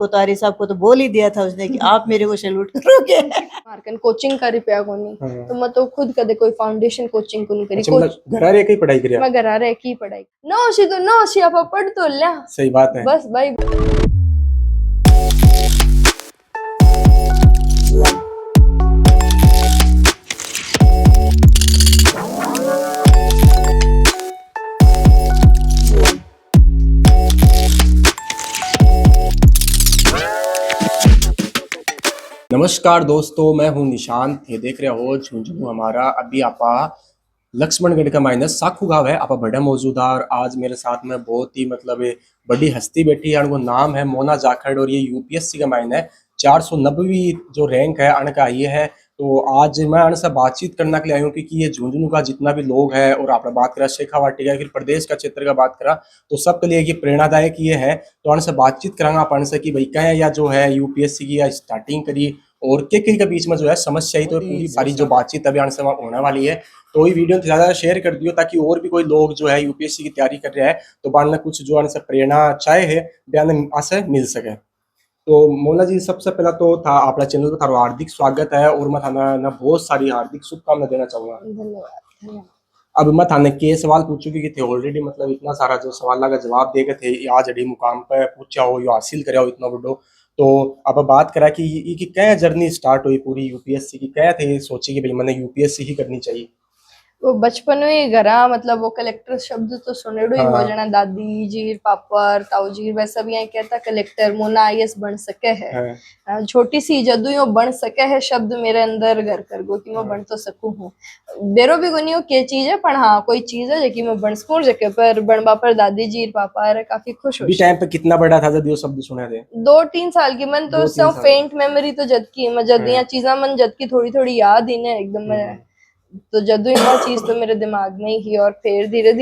कोतारी साहब को तो बोल ही दिया था उसने कि आप मेरे को सैल्यूट करोगे। मार्कन कोचिंग कर रिपया कोनी तो मैं तो खुद कदे कोई फाउंडेशन कोचिंग को नहीं करी। अच्छा, मतलब घर आ रहे की पढ़ाई करी? मैं घर आ रहे की पढ़ाई नौशी तो नौशी आप पढ़ तो लिया। सही बात है। बस भाई नमस्कार दोस्तों, मैं हूं निशांत। ये देख रहे हो झुंझुनू हमारा। अभी आपा लक्ष्मणगढ़ का माइनस साखू गाँव है, आपा बड़ा मौजूदा। और आज मेरे साथ में बहुत ही मतलब बड़ी हस्ती बैठी है, उनको नाम है मोना जाखड़ और ये यूपीएससी का माइन है 490वीं जो रैंक है अण का ये है। तो आज मैं अण से बातचीत करने के लिए आई हूँ क्योंकि ये झुंझुनू का जितना भी लोग है और आपने बात करा शेखावाटी का, फिर प्रदेश का क्षेत्र का बात करा, तो सबके लिए ये प्रेरणादायक ये है। तो अण से बातचीत करांगा अपन से कि भाई क्या है या जो है यूपीएससी की या स्टार्टिंग करी और के बीच में जो है समस्या ही, तो पूरी सारी जो बातचीत अभी अण से होने वाली है। तो ये वीडियो ज़्यादा शेयर कर दियो ताकि और भी कोई लोग जो है यूपीएससी की तैयारी कर रहे हैं तो बाल कुछ जो से प्रेरणा चाहे है बयान आसे मिल सके। तो मोना जी, सबसे पहला तो था अपना चैनल पर थारो हार्दिक स्वागत है और मैं थाना ना बहुत सारी हार्दिक शुभकामना देना चाहूंगा। धन्यवाद। अब मैं थाने के सवाल पूछूंगी कि थे ऑलरेडी मतलब इतना सारा जो सवाल का जवाब दे गए थे, आज अड़ी मुकाम पे पूछा हो यो हासिल करे हो इतना बड़ो। तो अब बात करा कि ये क्या जर्नी स्टार्ट हुई पूरी यूपीएससी की, क्या थे सोची कि भाई मैंने यूपीएससी ही करनी चाहिए? वो बचपन में ही घरा मतलब वो कलेक्टर शब्द तो सुनेड़ो ही हो जाना। दादी जी पापर ताऊ जी वैसा भी यहाँ कहता कलेक्टर मोना आईएएस बन सके है। छोटी सी जदू यो बन सके है शब्द मेरे अंदर घर कर गो कि मैं बन तो सकूं हूँ। बेरो भी गुनी हो के चीज है पर हाँ कोई चीज है जो मैं बन सकूं जके पर बनबा पर दादी जी पापा काफी खुश हो। टाइम पे कितना बड़ा था जब ये शब्द सुने थे? 2-3 साल की मन तो सब फेंट मेमोरी तो जद की मैं जद यहाँ चीजा मन जद की थोड़ी थोड़ी याद ही ना एकदम। तो जदू ये चीज तो मेरे दिमाग में ही और फिर धीरे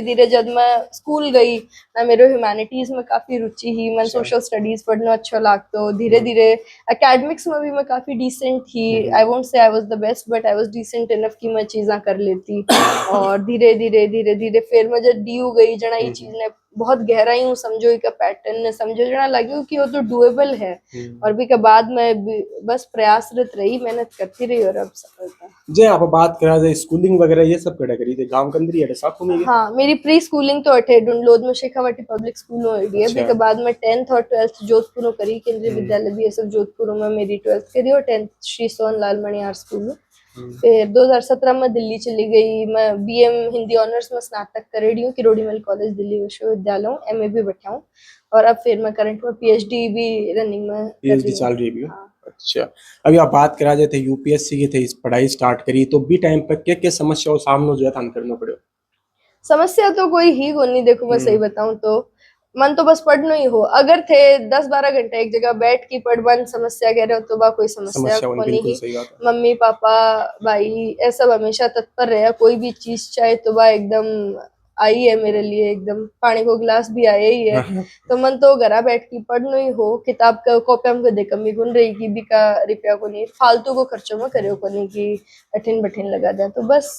धीरे जब मैं स्कूल गई ना मेरे ह्यूमैनिटीज में काफी रुचि ही। मैं सोशल स्टडीज पढ़ना अच्छा लागतो। धीरे धीरे एकेडमिक्स में भी मैं काफी डिसेंट थी। I won't say I was the best but I was decent enough कि मैं चीज़ा कर लेती। और धीरे धीरे फिर मैं जब डीयू गई जना ये चीज ने बहुत गहराई हूँ समझो एक पैटर्न ने समझो जना लगे कि वो तो डुएबल है। और भी के बाद में बस प्रयासरत रही, मेहनत करती रही और अब सफलता। जे आप बात करा जाए स्कूलिंग वगैरह ये सब कड़ा करी थे गांव के अंदर ही है साखू में? हाँ मेरी प्री स्कूलिंग तो अठे डुंडलोद में शेखावाटी पब्लिक स्कूल में हुई है। के बाद में 10th और 12th जोधपुर में करी। केंद्रीय विद्यालय भी सब जोधपुर में मेरी 12th करी और 10th श्री सोहन लाल मणियार स्कूल में। फिर 2017 में दिल्ली चली गई। मैं बीएम हिंदी ऑनर्स में स्नातक कर रही हूँ किरोड़ीमल कॉलेज दिल्ली विश्वविद्यालय हूँ। एमए भी बैठा हूँ और अब फिर मैं करंट में पीएचडी भी रनिंग में पीएचडी चल रही है। अच्छा, अभी आप बात करा जाए थे यूपीएससी की थे इस पढ़ाई स्टार्ट करी तो भी टाइम पर क्या समस्याओं सामने जो है था करना पड़े? समस्या तो कोई ही नहीं। देखो मैं सही बताऊं तो मन तो बस पढ़ना ही हो। अगर थे 10-12 घंटे एक जगह बैठ के पढ़वन समस्या कह रहे हो तो बा कोई समस्या को नहीं। मम्मी पापा भाई ऐसा हमेशा तत्पर रहे। कोई भी चीज चाहे तो बा एकदम आई है मेरे लिए, एकदम पानी को गिलास भी आया ही है। तो मन तो घरा बैठ के पढ़ना ही हो। किताब का कॉपी हमको दे कमी गुन रही की भी का रुपया को नहीं फालतू को खर्चों में करे को नहीं की अठिन बठिन लगा दे। तो बस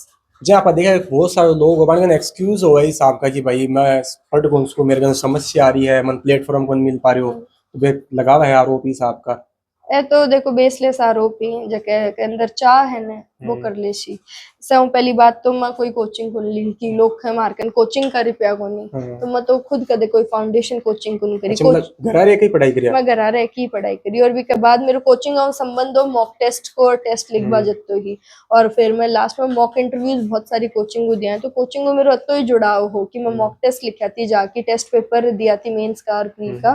जी आप देखा बहुत सारे लोग हमारे एक्सक्यूज हो गई साहब का कि भाई मैं पढ़ कौन उसको मेरे को समस्या आ रही है, मन प्लेटफॉर्म को नहीं मिल पा रहे हो, तो फिर लगा है आरोपी साहब का। ए तो देखो बेसलेस आरोपी जके के अंदर चाह है ने वो कर लेसी। सो पहली बात तो मैं कोई कोचिंग खोल ली कि लोग है मार्केट कोचिंग का रुपया को नहीं। तो मैं तो खुद कदे कोई फाउंडेशन कोचिंग को नहीं करी। अच्छा, घर आ रहे की पढ़ाई करी? मैं घर आ रहे की पढ़ाई करी और भी के बाद मेरे कोचिंग और संबंध हो मॉक टेस्ट को टेस्ट लिखवा जतो ही। और फिर मैं लास्ट में मॉक इंटरव्यूज बहुत सारी कोचिंग को दिया है। तो कोचिंग में मेरा अतो ही जुड़ाव हो कि मैं मॉक टेस्ट लिखा थी जाके टेस्ट पेपर दिया थी मेंस का और प्री का।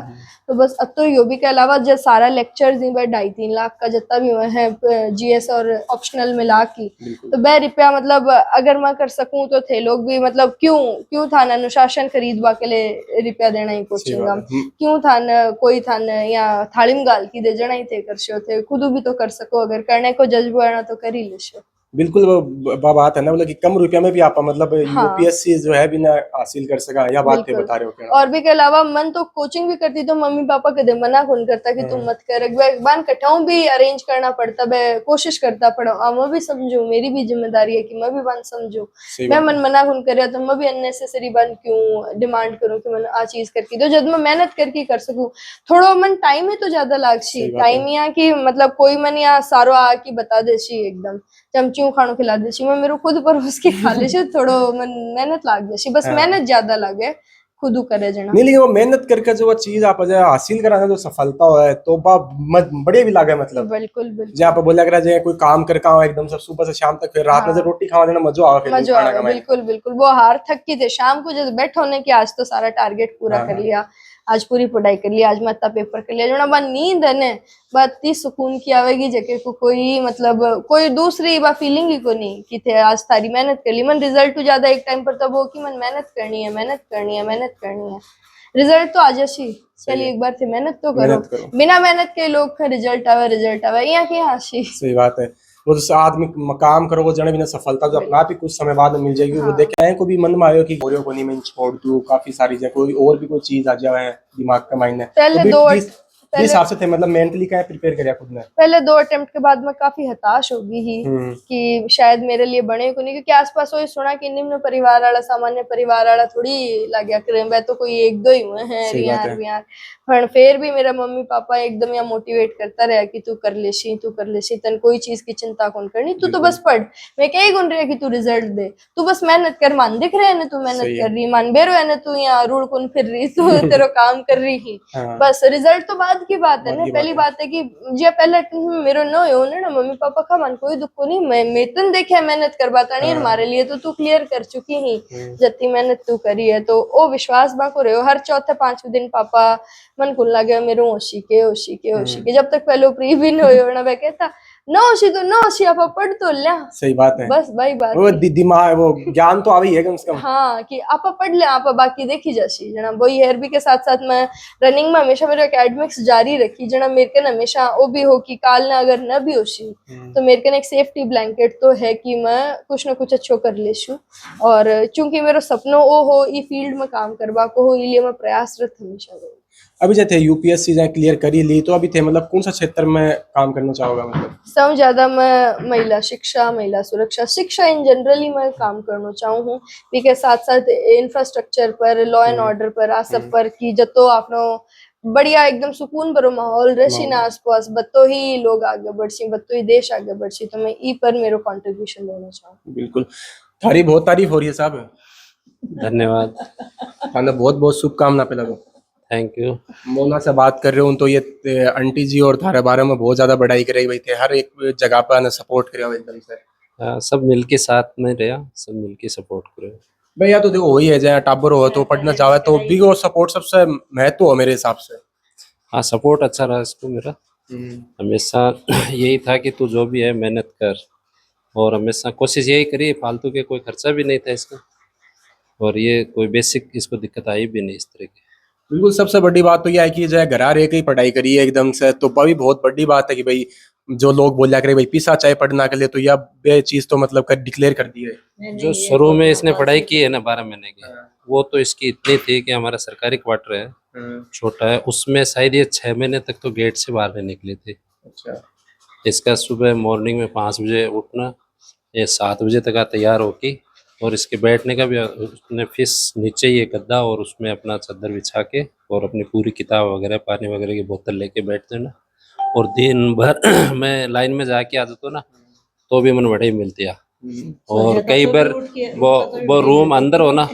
तो बस अतो ही हो भी के अलावा जो सारा लेक्चर्स 2.5-3 लाख का जितना भी है जीएस और ऑप्शनल मिला की तो 2 रुपया मतलब अगर मैं कर सकूं तो थे लोग भी मतलब क्यों था ना अनुशासन खरीदवा के लिए रुपया देना ही कोचिंग क्यों था न कोई था न या थाली में गाल की दे जना ही थे कर थे खुद भी तो कर सको अगर करने को जज्बा आना तो कर ही लेशो। बिल्कुल वो बात है ना, मतलब कि कम रुपया में भी आप मतलब हाँ। यूपीएससी जो है भी ना हासिल कर सका, या बात पे बिल्कुल। बता रहे हो क्या? और भी के अलावा मन तो कोचिंग भी करती तो मम्मी पापा कदे मना कौन करता कि तुम मत कर, एक बार कठाऊं भी अरेंज करना पड़ता, मैं कोशिश करता पढ़ो मैं भी समझू, मेरी भी जिम्मेदारी है कि मैं भी बन समझू, सही मैं बात मन मना कौन करे तो मैं भी अननेसेसरी बन क्यों डिमांड करूं कि मैं आ चीज करके तो जब मैं मेहनत करके कर सकूं, थोड़ा मन टाइम है तो ज्यादा लागशी, सही बात है। टाइम यहाँ की मतलब कोई मन यहाँ सारो आके बता देशी एकदम चमचियों खाणो खिला देशी, मैं मेरे खुद पर उसकी खा लेशी, थोड़ो मन मेहनत लाग देशी, बस हाँ। मेहनत ज्यादा लागे खुद करे जना। नहीं, लेकिन वो मेहनत करके जो वो चीज आप जो हासिल कराना जो सफलता हो है तो बा बढ़िया भी लागे, मतलब बिल्कुल जे बिल्कुल। आप बोला करा जे कोई काम करका हो एकदम से सुबह से शाम तक, फिर रात में से हाँ। रोटी खावा देना मजो आवे, फिर मजा खाना आवे, कमाए। बिल्कुल बिल्कुल। वो हार थक की थे शाम को जब बैठो होने की आज तो सारा टारगेट पूरा हाँ, कर हाँ। लिया, आज पूरी पढ़ाई कर लिया, आज मैं इतना पेपर कर लिया, जो बा नींद है ने बा इतनी सुकून की आवेगी जके को कोई मतलब कोई दूसरी बा फीलिंग ही को नहीं कि थे आज थारी मेहनत कर ली, मन रिजल्ट तो ज्यादा एक टाइम पर तब हो कि मन मेहनत करनी है, मेहनत करनी है, मेहनत करनी है, रिजल्ट तो आज ही चलिए एक बार थे मेहनत तो करो, मेहनत करो। बिना मेहनत के लोग का रिजल्ट आवे यहाँ की आशी। सही बात है। वो जो आदमी काम करो वो जने भी ना सफलता जो अपना आप ही कुछ समय बाद में मिल जाएगी, वो हाँ। देखे को भी मन में आयो कि गोरियों को नहीं मैं छोड़ दूं, काफी सारी जगह कोई और भी कोई चीज आ जाए दिमाग का माइंड पहले तो दो भी जिस हिसाब से थे मतलब मेंटली क्या प्रिपेयर करिया खुद ने। पहले 2 अटेम्प्ट के बाद मैं काफी हताश हो गई ही कि शायद मेरे लिए बने को नहीं, क्योंकि आसपास वही सुना कि निम्न परिवार वाला सामान्य परिवार वाला थोड़ी लाग्या करे, वह तो कोई एक दो ही हुए हैं सही बात है। रियार पर फिर भी मेरा मम्मी पापा एकदम या मोटिवेट करता रहा कि तू कर लेशी तन कोई चीज की चिंता कौन करनी, तू तो बस पढ़, मैं क्या ही गुन रही कि तू रिजल्ट दे, तू बस मेहनत कर, मान दिख रहे है ना तू मेहनत सही है। कर रही, मान बेरो है ना तू यहाँ रूढ़ कौन फिर रही, तू तेरा काम कर रही ही, हाँ। बस रिजल्ट तो बाद की बात है बाद ना, की पहली बात बात है कि जे पहले मेरो न हो ना मम्मी पापा का मन कोई दुख को नहीं, मैं तन देखे मेहनत करवाता नहीं हमारे लिए तो तू क्लियर कर चुकी ही जत्ती मेहनत तू करी है, तो ओ विश्वास बा को रहे हो हर चौथे पांचवें दिन पापा मन कुल लगे मेरे ओशी के जब तक पहले प्री भी नहीं हो ना वह कहता न होशी आप पढ़ तो लिया, सही बात है। बस भाई वो बाकी दिमाग वो ज्ञान तो आ ही है कम से कम। हाँ कि आप पढ़ ले आप बाकी देखी जासी जना, वही हेरबी के साथ साथ मैं रनिंग में हमेशा मेरे एकेडमिक्स जारी रखी जना, मेरे के हमेशा वो भी हो कि काल ना अगर न भी होशी तो मेरे के एक सेफ्टी ब्लैंकेट तो है कि मैं कुछ ना कुछ अच्छो कर लेशू, और चूंकि मेरा सपनो वो हो ई फील्ड में काम करवा को हो इसलिए मैं प्रयासरत हमेशा रहूं। अभी जैसे यूपीएससी जहाँ क्लियर कर ही ली तो अभी थे मतलब कौन सा क्षेत्र में काम करना चाहोगा, मतलब सब ज्यादा मैं महिला शिक्षा, महिला सुरक्षा, शिक्षा इन जनरली मैं काम करना चाहूँ हूँ, के साथ साथ इंफ्रास्ट्रक्चर पर, लॉ एंड ऑर्डर पर आ सब पर की जतो आपनो बढ़िया एकदम सुकून भरो माहौल रशी ना आसपास बत्तो ही लोग आगे बढ़सी, बत्तो ही देश आगे बढ़सी, तो मैं ई पर मेरो कंट्रीब्यूशन देना चाहूँ। बिल्कुल। थारी बहुत तारीफ हो रही है साहब, धन्यवाद। थाने बहुत बहुत शुभकामना पे लगो। Thank you. मोना से बात कर रहे हूँ तो ये आंटी जी और थारे बारे में बहुत ज्यादा बढ़ाई करे भाई थे, हर एक जगह पर आने सपोर्ट करे एकदम से। सब मिलके साथ में रहा, सब मिलके सपोर्ट करो। भैया तो देखो वही है जहाँ टाबर हो तो पढ़ना चाहे तो भी वो सपोर्ट सबसे महत्व हो मेरे हिसाब से। हाँ सपोर्ट अच्छा रहा इसको मेरा, हमेशा यही था कि तू जो भी है मेहनत कर, और हमेशा कोशिश यही करी, फालतू के कोई खर्चा भी नहीं था इसका, और ये कोई बेसिक इसको दिक्कत आई भी नहीं इस तरह की। बिल्कुल। सबसे बड़ी बात तो यह है कि जो है घर रह के ही पढ़ाई करी है एकदम से, तो भी बहुत बड़ी बात है कि भाई जो लोग बोला करे भाई पीसा चाहे पढ़ना के लिए, तो यह बे चीज तो मतलब कर डिक्लेयर कर दी है। जो शुरू में इसने पढ़ाई की है ना 12 महीने की, वो तो इसकी इतनी थी कि हमारा सरकारी क्वार्टर है छोटा है, उसमें शायद ये 6 महीने तक तो गेट से बाहर नहीं निकले थे। अच्छा। इसका सुबह मॉर्निंग में 5 बजे उठना, ये 7 बजे तक तैयार होके, और इसके बैठने का भी उसने फिस नीचे ही एक गद्दा और उसमें अपना चादर बिछा के और अपनी पूरी किताब वगैरह पानी वगैरह की बोतल लेके बैठते ना, और दिन भर मैं लाइन में जाके आता तो ना तो भी मन बड़े ही मिलती है, और कई बार वो रूम अंदर हो ना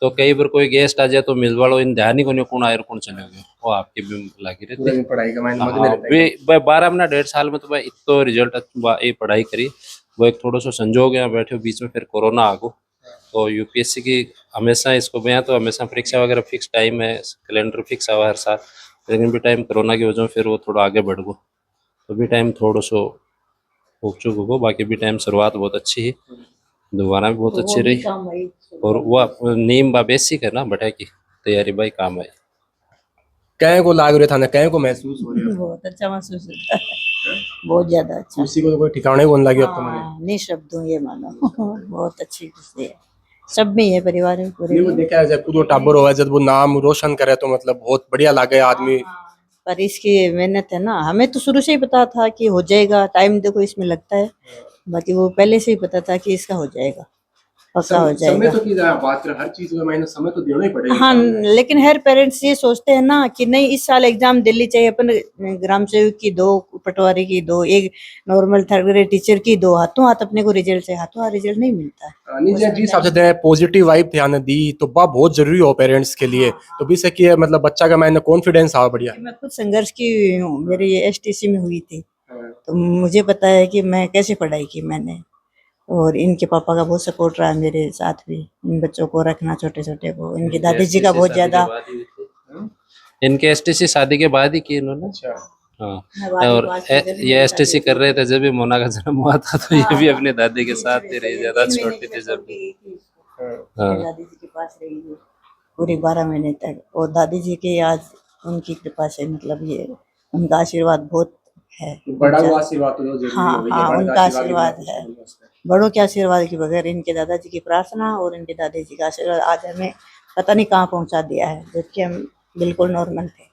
तो कई बार कोई गेस्ट आ जाए तो मिल वालों इन ध्यान ही को नहीं कौन आयर कौन चले गए, वो आपकी भी लगी रहती है पढ़ाई का माइंड मत हाँ। भाई 12 महीना 1.5 साल में तो भाई इतो रिजल्ट ये पढ़ाई करी, वो एक थोड़ा सा संजोग है बैठे बीच में, फिर कोरोना आ गो तो यूपीएससी की हमेशा इसको गया तो हमेशा परीक्षा वगैरह फिक्स टाइम है, कैलेंडर फिक्स हुआ हर साल, लेकिन भी टाइम कोरोना की वजह से फिर वो थोड़ा आगे बढ़ गो, तो भी टाइम थोड़ा सो हो चुक हो, बाकी भी टाइम शुरुआत बहुत अच्छी है, दोबारा भी बहुत अच्छी रही, और वो नीम बा बेसिक है ना बटा की तैयारी भाई काम आई। कहीं को लाग रहा था ना, कहीं को महसूस हो रहा है? बहुत अच्छा महसूस होता है, बहुत ज्यादा अच्छा। खुशी को तो कोई ठिकाना ही कौन लगे अब तो मैंने। हाँ, नहीं शब्दों ये मानो बहुत अच्छी खुशी है, सब में है परिवार में पूरे नहीं वो में। देखा है जब वो टाबर हुआ जब वो नाम रोशन करे तो मतलब बहुत बढ़िया लगे आदमी। पर इसकी मेहनत है ना, हमें तो शुरू से ही पता था कि हो जाएगा, टाइम देखो इसमें लगता है, बाकी वो पहले से ही पता था कि इसका हो जाएगा, पक्का हो समय जाएगा। तो की जाए बात कर, हर चीज में मैंने समय तो देना ही पड़ेगा। हाँ, लेकिन हर पेरेंट्स ये सोचते हैं ना कि नहीं इस साल एग्जाम दिल्ली चाहिए, अपन ग्राम सेवक की दो, पटवारी की दो, एक नॉर्मल थर्ड ग्रेड टीचर की दो, हाथों हाथ अपने को रिजल्ट चाहिए, हाथों हाथ रिजल्ट नहीं मिलता। नहीं जी हिसाब से दें पॉजिटिव वाइब ध्यान दी तो बा बहुत जरूरी हो पेरेंट्स के लिए। तो भी से कि मतलब बच्चा का मैंने कॉन्फिडेंस आ बढ़िया। मैं खुद संघर्ष की हुई हूँ, मेरी एसटीसी में हुई थी, तो मुझे पता है कि मैं कैसे पढ़ाई की मैंने, और इनके पापा का बहुत सपोर्ट रहा मेरे साथ भी, इन बच्चों को रखना छोटे छोटे को, इनकी दादी जी का बहुत ज्यादा। इनके एसटीसी शादी के बाद ही की इन्होंने। अच्छा हाँ, और ये एसटीसी कर रहे थे जब भी मोना का जन्म हुआ था, तो ये भी अपने दादी के साथ ही रही, ज्यादा छोटी थी जब भी। हाँ। दादी जी के पास रही है पूरे 12 महीने तक, और दादी जी के आज उनकी कृपा से मतलब ये उनका आशीर्वाद बहुत है, बड़ा हुआ आशीर्वाद तो जरूरी हाँ हो, ये हाँ बड़ा उनका आशीर्वाद आशीर्वाद है, बड़ों के आशीर्वाद के बगैर इनके दादाजी की प्रार्थना और इनके दादाजी का आशीर्वाद आज हमें पता नहीं कहाँ पहुँचा दिया है, जबकि हम बिल्कुल नॉर्मल थे।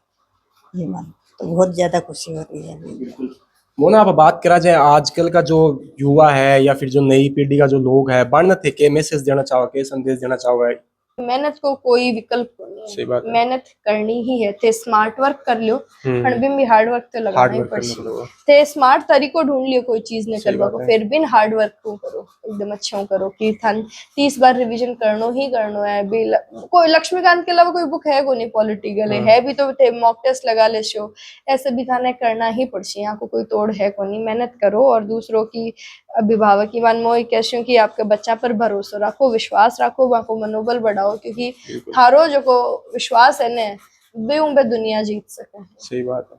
ये मान तो बहुत ज्यादा खुशी हो रही है अभी। बिल्कुल। मोना आप बात करा जाए आजकल का जो युवा है या फिर जो नई पीढ़ी का जो लोग है बढ़ने थे के मैसेज देना चाहो, के संदेश देना चाहोगे? मेहनत को कोई विकल्प नहीं सही है, बात है। मेहनत करनी ही है। ते स्मार्ट वर्क कर लियो, पण भी हार्ड वर्क तो लगाना हार्ड ही वर्क करना पड़શે। पड़ेगा। ते स्मार्ट तरीको ढूंढ लियो कोई चीज ने सही करवा बात को, है। फिर भी हार्ड वर्क को करो, एकदम अच्छा करो कि थान 30 बार रिवीजन करनो ही करनो है। भी कोई लक्ष्मीकांत के अलावा कोई बुक है को नहीं पॉलिटिकल है भी तो थे मॉक टेस्ट लगा ले शो, ऐसे भी थाने करना ही पड़શે, यहाँ को कोई तोड़ है को नहीं। मेहनत करो और दूसरों की अभिभावक की मान मैं कहती हूँ कि आपके बच्चा पर भरोसा रखो, विश्वास रखो, वहाँ को मनोबल बढ़ाओ, क्योंकि थारो जो को विश्वास है ने बे उनपे दुनिया जीत सके। सही बात है।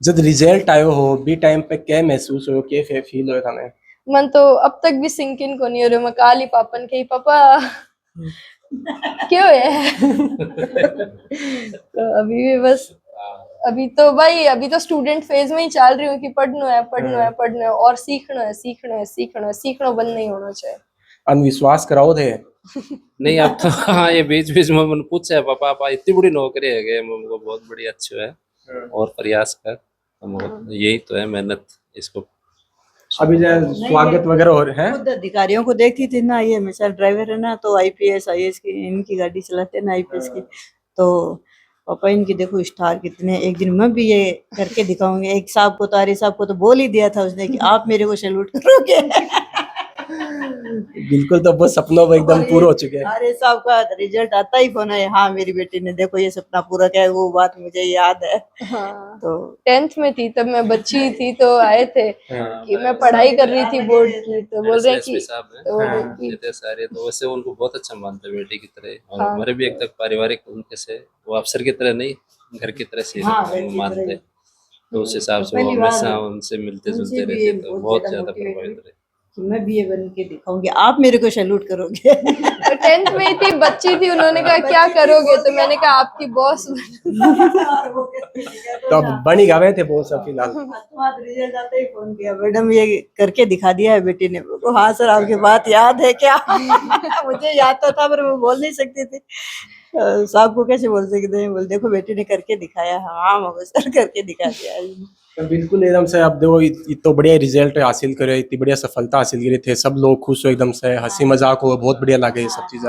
जब रिजल्ट आयो हो बी टाइम पे क्या महसूस हो, क्या फील हो थाने? मन तो अब तक भी सिंक इन को नहीं हो रहा। मैं काली पापन के पापा क्यों है तो अभी भी बस अभी तो भाई अभी तो स्टूडेंट फेज में ही चल रही हूँ कि पढ़ना है पढ़ना है पढ़ना है और सीखना है सीखना है सीखना है, सीखना बंद नहीं होना चाहिए। अंधविश्वास कराओ थे? नहीं अब तो हाँ, ये बीच बीच में मैंने पूछा है पापा पापा इतनी बड़ी नौकरी है गए मम्मी बहुत बड़ी अच्छी है और प्रयास कर, यही तो है मेहनत इसको। अभी जो स्वागत वगैरह हो रहे हैं खुद अधिकारियों को देखती थी ना, ये मिसाल ड्राइवर है ना, तो आईपीएस आईएएस की इनकी गाड़ी चलाते हैं ना आईपीएस की, तो पापा इनकी देखो स्टार कितने, एक दिन मैं भी ये करके दिखाऊंगी। एक साहब को तो आर्य साहब को तो बोल ही दिया था उसने कि आप मेरे को सैल्यूट करोगे बिल्कुल, तो वो सपनों में एकदम पूरा हो चुके हैं। आर्य साहब का रिजल्ट आता ही फोन है, हाँ मेरी बेटी ने देखो ये सपना पूरा किया, वो बात मुझे याद है। हाँ तो 10th में थी तब, मैं बच्ची थी तो आए थे कि मैं पढ़ाई कर रही थी बोर्ड की, तो बोल रहे कि सारे तो वैसे उनको बहुत अच्छा मानते हैं बेटी की तरह, और हमारे भी एक तक पारिवारिक उनके से वो अफसर की तरह नहीं घर की तरह से मानते, तो उस हिसाब से वो हमेशा उनसे मिलते जुलते रहते, तो बहुत ज्यादा प्रभावित रहे। मैं भी ये बन के दिखाऊंगी, आप मेरे को सैल्यूट करोगे 10th में थी, बच्ची थी, उन्होंने कहा क्या करोगे, तो मैंने कहा आपकी बॉस। तो अब बनी गावे थे बहुत सब फिलहाल। रिजल्ट आते ही फोन किया, मैडम ये करके दिखा दिया है बेटी ने। वो हाँ सर आपकी बात याद है क्या मुझे याद तो था पर वो बोल नहीं सकती थी। साहब को कैसे बोल सकते हैं, बोल देखो बेटी ने करके दिखाया। हाँ मम्मी सर करके दिखा दिया। तो बिल्कुल एकदम से अब देखो इतना बढ़िया रिजल्ट हासिल करे, इतनी बढ़िया सफलता हासिल करी थे, सब लोग खुश हो एकदम से, हंसी मजाक हो, बहुत बढ़िया लगे ये सब चीजें।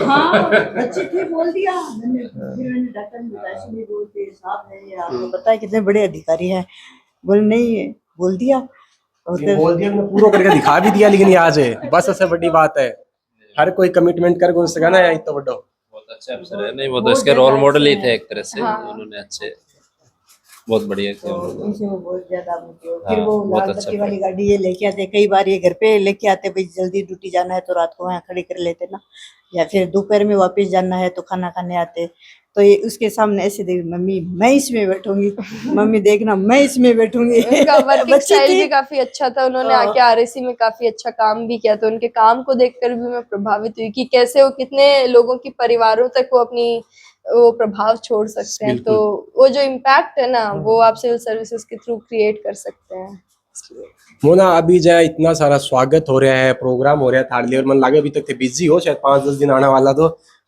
हाँ अच्छी थी, बोल दिया मैंने, फिर मैंने डॉक्टर ने बोलते साहब है ये आपको पता है कितने बड़े अधिकारी हैं, बोले नहीं बोल दिया, और बोल दिया मैंने, पूरा करके दिखा भी दिया, लेकिन ये आज है बस सबसे बड़ी बात है, हर कोई कमिटमेंट कर घुस सका ना या इतना बड़ा। बहुत अच्छे अफसर है, नहीं वो तो इसके रोल मॉडल ही थे एक तरह से, उन्होंने अच्छे बहुत बढ़िया किया उनसे वो बहुत ज्यादा मुझे। हाँ, फिर वो बहुत लाल अच्छा बत्ती वाली गाड़ी ये लेके आते, कई बार ये घर पे लेके आते, भाई जल्दी ड्यूटी जाना है तो रात को वहाँ खड़ी कर लेते ना, या फिर दोपहर में वापस जाना है तो खाना खाने आते, तो ये उसके सामने ऐसे देख, मम्मी मैं इसमें बैठूंगी मम्मी देखना मैं इसमें बैठूंगी। उनका वर्किंग स्टाइल भी काफी अच्छा था, उन्होंने आके आरएसी में काफी अच्छा काम भी किया, तो उनके काम को देखकर भी मैं प्रभावित हुई कि कैसे वो कितने लोगों की परिवारों तक वो अपनी वो प्रभाव छोड़ सकते हैं। तो वो जो इम्पैक्ट है ना वो आप सिविल सर्विसेज के थ्रू क्रिएट कर सकते हैं, इसलिए। मोना अभी जो है इतना सारा स्वागत हो रहा है, प्रोग्राम हो रहा है थाली, और मन लगे अभी तक थे बिजी हो, शायद 5-10 दिन आने वाला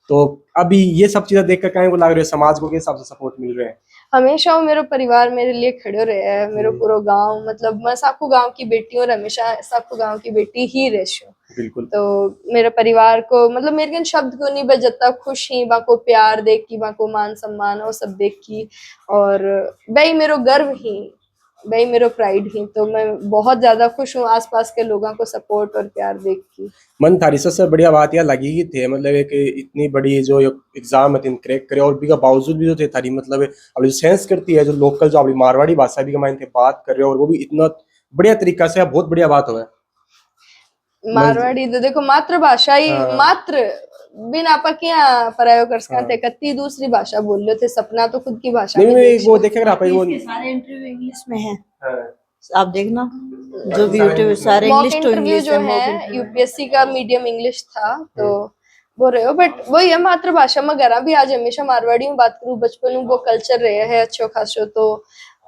तो अभी ये सब चीजें देखकर कहीं को लग रहा है समाज को किस हिसाब से सपोर्ट मिल रहा है? हमेशा वो मेरा परिवार मेरे लिए खड़े रहे है, मेरा पूरा गांव, मतलब मैं साकू गांव की बेटी हूँ और हमेशा साकू गांव की बेटी ही रही हूँ। बिल्कुल। तो मेरे परिवार को मतलब मेरे कन शब्द को नहीं बजता, खुश ही बाको प्यार देख की, बाको मान सम्मान वो सब देख की, और भाई मेरो गर्व ही, भाई मेरो प्राइड ही, तो मैं बहुत ज्यादा खुश हूँ आसपास के लोगों को सपोर्ट और प्यार देख की। मन थारी सबसे बढ़िया बात यह लगी कि थे मतलब एक इतनी बड़ी जो एग्जाम है क्रैक करे, और भी का बावजूद भी जो थे थारी मतलब अब जो सेंस करती है जो लोकल जो अपनी मारवाड़ी भाषा भी कमाई थे बात कर रहे हो, और वो भी इतना बढ़िया तरीका से, बहुत बढ़िया बात हो है। मारवाड़ी तो देखो मातृभाषा ही, मात्र बिन आपा क्या परायो कर सकते, कत्ती दूसरी भाषा बोल रहे थे, सपना तो खुद की भाषा में नहीं देख वो देखेंगे आप वो इसके सारे इंटरव्यू इंग्लिश में है, आप देखना जो भी यूट्यूब सारे mock English to interview English जो है यूपीएससी का मीडियम इंग्लिश था, तो वो रहे हो, बट वही है मातृभाषा में घर भी आज हमेशा मारवाड़ी में बात करूं, बचपन में वो कल्चर रहे है अच्छो खासो, तो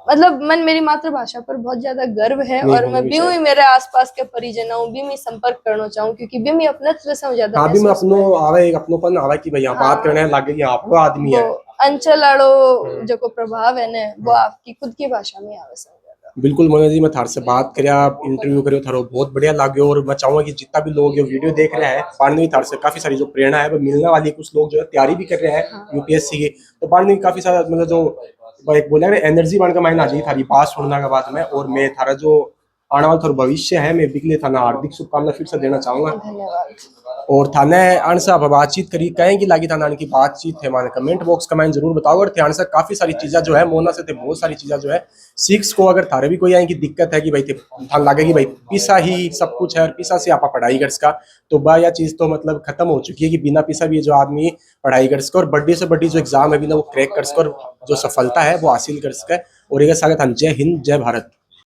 मतलब मन मेरी मातृभाषा पर बहुत ज्यादा गर्व है, और मैं भी हुई मेरे आसपास के परिजनों भी मैं संपर्क करना चाहूँ, क्योंकि भी मैं अपने तरह से ज्यादा हाँ भी मैं अपनो आवे एक अपनोपन आवे कि भाई यहाँ बात करने लगे कि आप वो आदमी है, अंचल आड़ो जो को प्रभाव है ना वो आपकी खुद की भाषा में आवे से। बिल्कुल मोना जी, मैं थार से बात करे, आप इंटरव्यू करे थारो बहुत बढ़िया लगे, और मैं चाहूंगा कि जितना भी लोग ये वीडियो देख रहे हैं पढ़ने में थार से काफी सारी जो प्रेरणा है वो मिलने वाली है। कुछ लोग जो है तैयारी भी कर रहे हैं यूपीएससी की, तो पढ़ने में काफी सारा मतलब जो एक बोला एनर्जी बन का माइंड आ जाएगी थारी बात सुनने के बाद में, और मैं थारा जो आने वाला थारा भविष्य है मैं बिकले थाना हार्दिक शुभकामना फिर से देना चाहूंगा। धन्यवाद। और थाने आने से आप बातचीत करी कहें कि लागी थाना की बातचीत है हमारे कमेंट बॉक्स कमेंट जरूर बताओ, और ध्यान से काफी सारी चीजें जो है मोना से थे बहुत सारी चीजें जो है सीख को, अगर थारे भी कोई आए की दिक्कत है कि भाई थान लगे कि भाई पिसा ही सब कुछ है और पिसा से आप पढ़ाई कर सका, तो बा यह चीज तो मतलब खत्म हो चुकी है कि बिना पिसा भी जो आदमी पढ़ाई कर सके और बड़ी से बड़ी जो एग्जाम है बिना वो क्रैक कर सके और जो सफलता है वो हासिल कर सके। और एक साथ जय हिंद जय भारत।